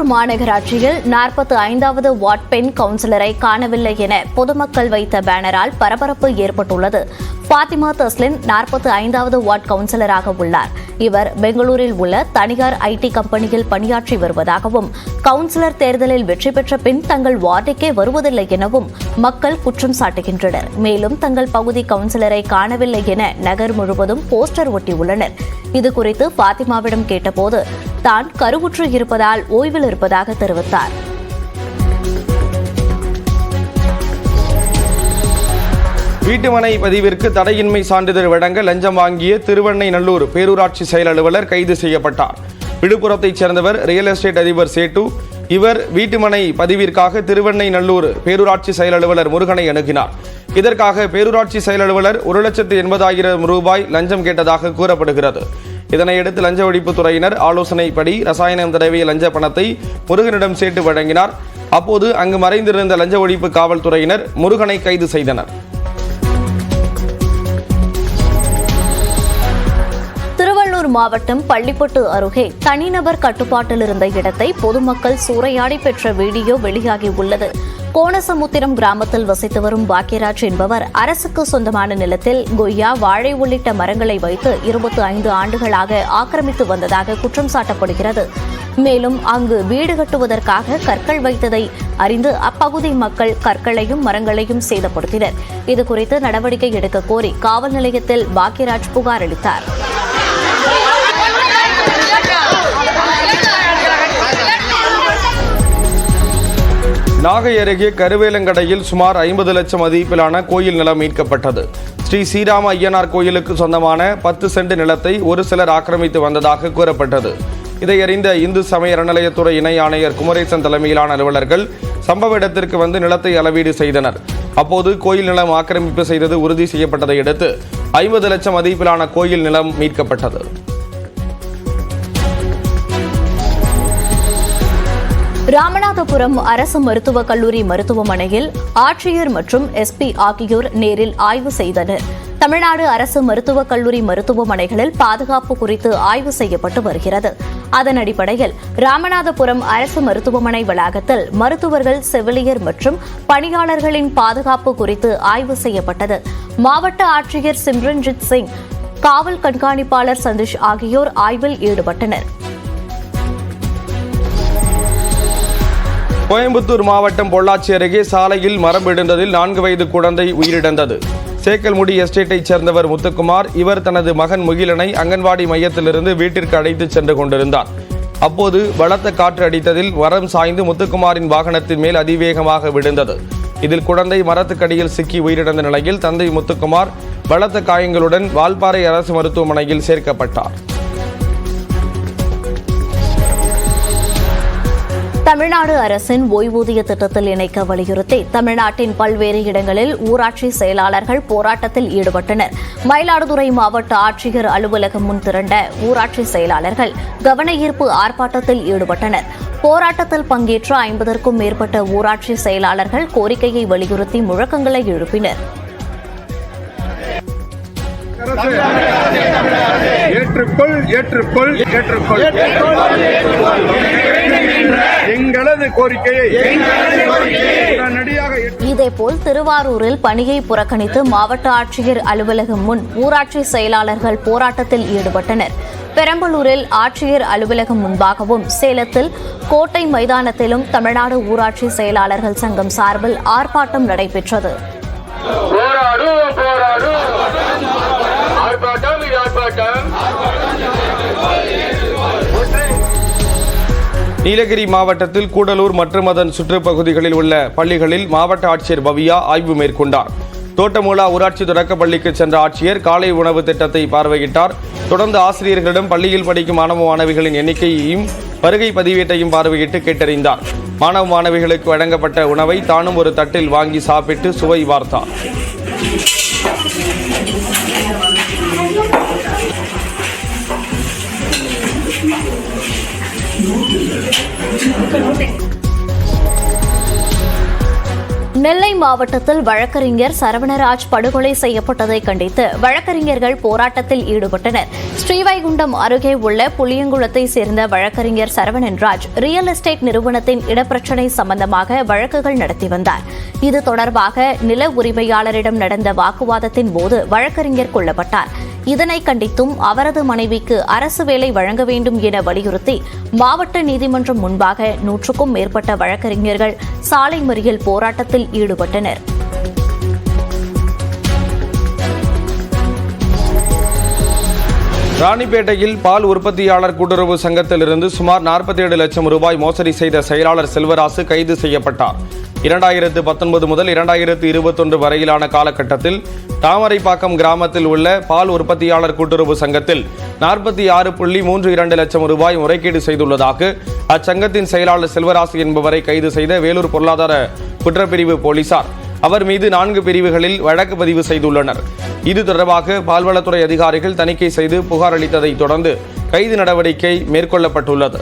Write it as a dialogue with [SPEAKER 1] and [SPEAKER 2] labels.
[SPEAKER 1] திருவள்ளூர் மாநகராட்சியில் 45வது வார்டு பெண் கவுன்சிலரை காணவில்லை என பொதுமக்கள் வைத்த பேனரால் பரபரப்பு ஏற்பட்டுள்ளது. பாத்திமா தஸ்லின் 45வது வார்டு கவுன்சிலராக உள்ளார். இவர் பெங்களூரில் உள்ள தனியார் ஐடி கம்பெனியில் பணியாற்றி வருவதாகவும், கவுன்சிலர் தேர்தலில் வெற்றி பெற்ற பின் தங்கள் வார்டுக்கே வருவதில்லை எனவும் மக்கள் குற்றம் சாட்டுகின்றனர். மேலும் தங்கள் பகுதி கவுன்சிலரை காணவில்லை என நகர் முழுவதும் போஸ்டர் ஒட்டியுள்ளனர். இதுகுறித்து பாத்திமாவிடம் கேட்டபோது தான் கருவுற்று இருப்பதால் ஓய்வில் இருப்பதாக தெரிவித்தார்.
[SPEAKER 2] வீட்டுமனை பதிவிற்கு தடையின்மை சான்றிதழ் வழங்க லஞ்சம் வாங்கிய திருவெண்ணைநல்லூர் பேரூராட்சி செயல் அலுவலர் கைது செய்யப்பட்டார். விழுப்புரத்தைச் சேர்ந்தவர் ரியல் எஸ்டேட் அதிபர் சேட்டு. இவர் வீட்டுமனை பதிவிற்காக திருவெண்ணைநல்லூர் பேரூராட்சி செயல் அலுவலர் முருகனை அணுகினார். இதற்காக பேரூராட்சி செயல் அலுவலர் 1,80,000 ரூபாய் லஞ்சம் கேட்டதாக கூறப்படுகிறது. இதனையடுத்து லஞ்ச ஒழிப்புத்துறையினர் ஆலோசனைப்படி ரசாயனம் தடவிய லஞ்ச பணத்தை முருகனிடம் சேட்டு வழங்கினார். அப்போது அங்கு மறைந்திருந்த லஞ்ச ஒழிப்பு காவல்துறையினர் முருகனை கைது செய்தனர்.
[SPEAKER 1] திருவள்ளூர் மாவட்டம் பள்ளிப்பட்டு அருகே தனிநபர் கட்டுப்பாட்டில் இருந்த இடத்தை பொதுமக்கள் சூறையாடி பெற்ற வீடியோ வெளியாகியுள்ளது. கோணசமுத்திரம் கிராமத்தில் வசித்து வரும் பாக்கியராஜ் என்பவர் அரசுக்கு சொந்தமான நிலத்தில் கொய்யா, வாழை உள்ளிட்ட மரங்களை வைத்து 25 ஆண்டுகளாக ஆக்கிரமித்து வந்ததாக குற்றம் சாட்டப்படுகிறது. மேலும் அங்கு வீடு கட்டுவதற்காக கற்கள் வைத்ததை அறிந்து அப்பகுதி மக்கள் கற்களையும் மரங்களையும் சேதப்படுத்தினர். இதுகுறித்து நடவடிக்கை எடுக்க கோரி காவல் நிலையத்தில் பாக்கியராஜ் புகார் அளித்தார்.
[SPEAKER 2] நாகை அருகே கருவேலங்கடையில் சுமார் 50 லட்சம் மதிப்பிலான கோயில் நிலம் மீட்கப்பட்டது. ஸ்ரீ ஸ்ரீராம ஐயனார் கோயிலுக்கு சொந்தமான 10 சென்ட் நிலத்தை ஒரு சிலர் ஆக்கிரமித்து வந்ததாக கூறப்பட்டது. இதையறிந்த இந்து சமய அறநிலையத்துறை இணை ஆணையர் குமரேசன் தலைமையிலான அலுவலர்கள் சம்பவ இடத்திற்கு வந்து நிலத்தை அளவீடு செய்தனர். அப்போது கோயில் நிலம் ஆக்கிரமிப்பு செய்தது உறுதி செய்யப்பட்டதை அடுத்து 50 லட்சம் மதிப்பிலான கோயில் நிலம் மீட்கப்பட்டது.
[SPEAKER 1] ராமநாதபுரம் அரசு மருத்துவக் கல்லூரி மருத்துவமனையில் ஆட்சியர் மற்றும் எஸ்பி ஆகியோர் நேரில் ஆய்வு செய்தனர். தமிழ்நாடு அரசு மருத்துவக் கல்லூரி மருத்துவமனைகளில் பாதுகாப்பு குறித்து ஆய்வு செய்யப்பட்டு வருகிறது. அதன் அடிப்படையில் ராமநாதபுரம் அரசு மருத்துவமனை வளாகத்தில் மருத்துவர்கள், செவிலியர் மற்றும் பணியாளர்களின் பாதுகாப்பு குறித்து ஆய்வு செய்யப்பட்டது. மாவட்ட ஆட்சியர் சிம்ரன்ஜித் சிங், காவல் கண்காணிப்பாளர் சந்தீஷ் ஆகியோர் ஆய்வில் ஈடுபட்டனர்.
[SPEAKER 2] கோயம்புத்தூர் மாவட்டம் பொள்ளாச்சி அருகே சாலையில் மரம் விழுந்ததில் 4 வயது குழந்தை உயிரிழந்தது. சேக்கல்முடி எஸ்டேட்டைச் சேர்ந்தவர் முத்துக்குமார். இவர் தனது மகன் முகிலனை அங்கன்வாடி மையத்திலிருந்து வீட்டிற்கு அழைத்து சென்று கொண்டிருந்தார். அப்போது பலத்த காற்று அடித்ததில் மரம் சாய்ந்து முத்துக்குமாரின் வாகனத்தின் மேல் அதிவேகமாக விழுந்தது. இதில் குழந்தை மரத்துக்கடியில் சிக்கி உயிரிழந்த நிலையில் தந்தை முத்துக்குமார் பலத்த காயங்களுடன் வால்பாறை அரசு மருத்துவமனையில் சேர்க்கப்பட்டார்.
[SPEAKER 1] தமிழ்நாடு அரசின் ஓய்வூதிய திட்டத்தில் இணைக்க வலியுறுத்தி தமிழ்நாட்டின் பல்வேறு இடங்களில் ஊராட்சி செயலாளர்கள் போராட்டத்தில் ஈடுபட்டனர். மயிலாடுதுறை மாவட்ட ஆட்சியர் அலுவலகம் முன் திரண்ட ஊராட்சி செயலாளர்கள் கவன ஈர்ப்பு ஆர்ப்பாட்டத்தில் ஈடுபட்டனர். போராட்டத்தில் பங்கேற்ற 50க்கும் மேற்பட்ட ஊராட்சி செயலாளர்கள் கோரிக்கையை வலியுறுத்தி முழக்கங்களை எழுப்பினர்.
[SPEAKER 3] ஏற்றுக்கொள் ஏற்றுக்கொள் ஏற்றுக்கொள் எங்களது கோரிக்கையை
[SPEAKER 1] இதேபோல் திருவாரூரில் பணியை புறக்கணித்து மாவட்ட ஆட்சியர் அலுவலகம் முன் ஊராட்சி செயலாளர்கள் போராட்டத்தில் ஈடுபட்டனர். பெரம்பலூரில் ஆட்சியர் அலுவலகம் முன்பாகவும், சேலத்தில் கோட்டை மைதானத்திலும் தமிழ்நாடு ஊராட்சி செயலாளர்கள் சங்கம் சார்பில் ஆர்ப்பாட்டம் நடைபெற்றது.
[SPEAKER 2] நீலகிரி மாவட்டத்தில் கூடலூர் மற்றும் அதன் சுற்றுப்பகுதிகளில் உள்ள பள்ளிகளில் மாவட்ட ஆட்சியர் பவியா ஆய்வு மேற்கொண்டார். தோட்டமூலா ஊராட்சி தொடக்கப் பள்ளிக்கு சென்ற ஆட்சியர் காலை உணவு திட்டத்தை பார்வையிட்டார். தொடர்ந்து ஆசிரியர்களிடம் பள்ளியில் படிக்கும் மாணவ மாணவிகளின் எண்ணிக்கையையும் வருகை பதிவேட்டையும் பார்வையிட்டு கேட்டறிந்தார். மாணவ மாணவிகளுக்கு வழங்கப்பட்ட உணவை தானும் ஒரு தட்டில் வாங்கி சாப்பிட்டு சுவை பார்த்தார்.
[SPEAKER 1] நெல்லை மாவட்டத்தில் வழக்கறிஞர் சரவணராஜ் படுகொலை செய்யப்பட்டதை கண்டித்து வழக்கறிஞர்கள் போராட்டத்தில் ஈடுபட்டனர். ஸ்ரீவைகுண்டம் அருகே உள்ள புளியங்குளத்தை சேர்ந்த வழக்கறிஞர் சரவணன்ராஜ் ரியல் எஸ்டேட் நிறுவனத்தின் இடப்பிரச்சினை சம்பந்தமாக வழக்குகள் நடத்தி வந்தார். இது தொடர்பாக நில உரிமையாளரிடம் நடந்த வாக்குவாதத்தின் போது வழக்கறிஞர் கொல்லப்பட்டார். இதனை கண்டித்தும் அவரது மனைவிக்கு அரசு வேலை வழங்க வேண்டும் என வலியுறுத்தி மாவட்ட நீதிமன்றம் முன்பாக 100க்கும் மேற்பட்ட வழக்கறிஞர்கள் சாலை மறியல் போராட்டத்தில் ஈடுபட்டனர்.
[SPEAKER 2] ராணிப்பேட்டையில் பால் உற்பத்தியாளர் கூட்டுறவு சங்கத்திலிருந்து சுமார் 47 லட்சம் ரூபாய் மோசடி செய்த செயலாளர் செல்வராசு கைது செய்யப்பட்டார். 2019 முதல் 2021 வரையிலான காலகட்டத்தில் தாமரைப்பாக்கம் கிராமத்தில் உள்ள பால் உற்பத்தியாளர் கூட்டுறவு சங்கத்தில் 46.32 லட்சம் ரூபாய் முறைகேடு செய்துள்ளதாக அச்சங்கத்தின் செயலாளர் செல்வராசு என்பவரை கைது செய்த வேலூர் பொருளாதார குற்றப்பிரிவு போலீசார் அவர் மீது 4 பிரிவுகளில் வழக்கு பதிவு செய்துள்ளனர். இது தொடர்பாக பால்வளத்துறை அதிகாரிகள் தணிக்கை செய்து புகார் அளித்ததை தொடர்ந்து கைது நடவடிக்கை மேற்கொள்ளப்பட்டுள்ளது.